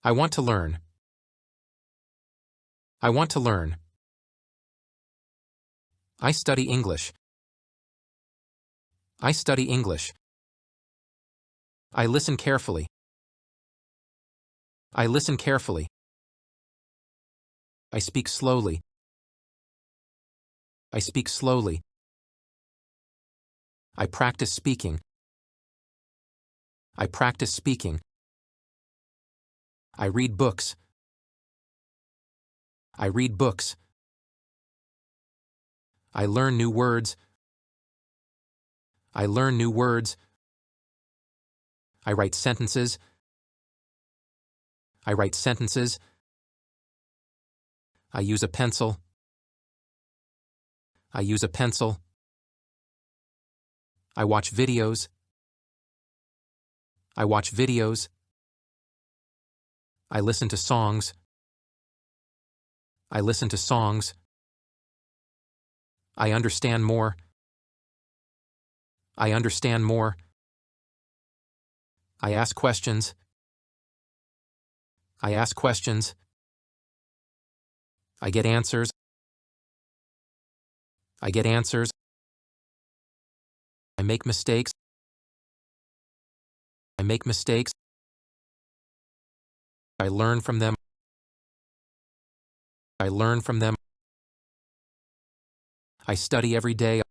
I want to learn. I want to learn. I study English. I study English. I listen carefully. I listen carefully. I speak slowly. I speak slowly. I practice speaking. I practice speaking. I read books. I read books. I learn new words. I learn new words. I write sentences. I write sentences. I use a pencil. I use a pencil. I watch videos. I watch videos. I listen to songs. I listen to songs. I understand more. I understand more. I ask questions. I ask questions. I get answers. I get answers. I make mistakes. I make mistakes. I learn from them. I learn from them. I study every day.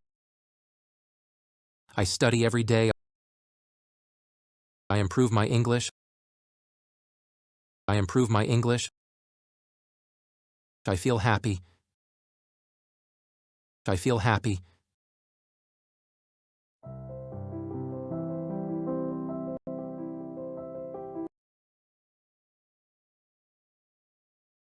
I study every day. I improve my English. I improve my English. I feel happy. I feel happy.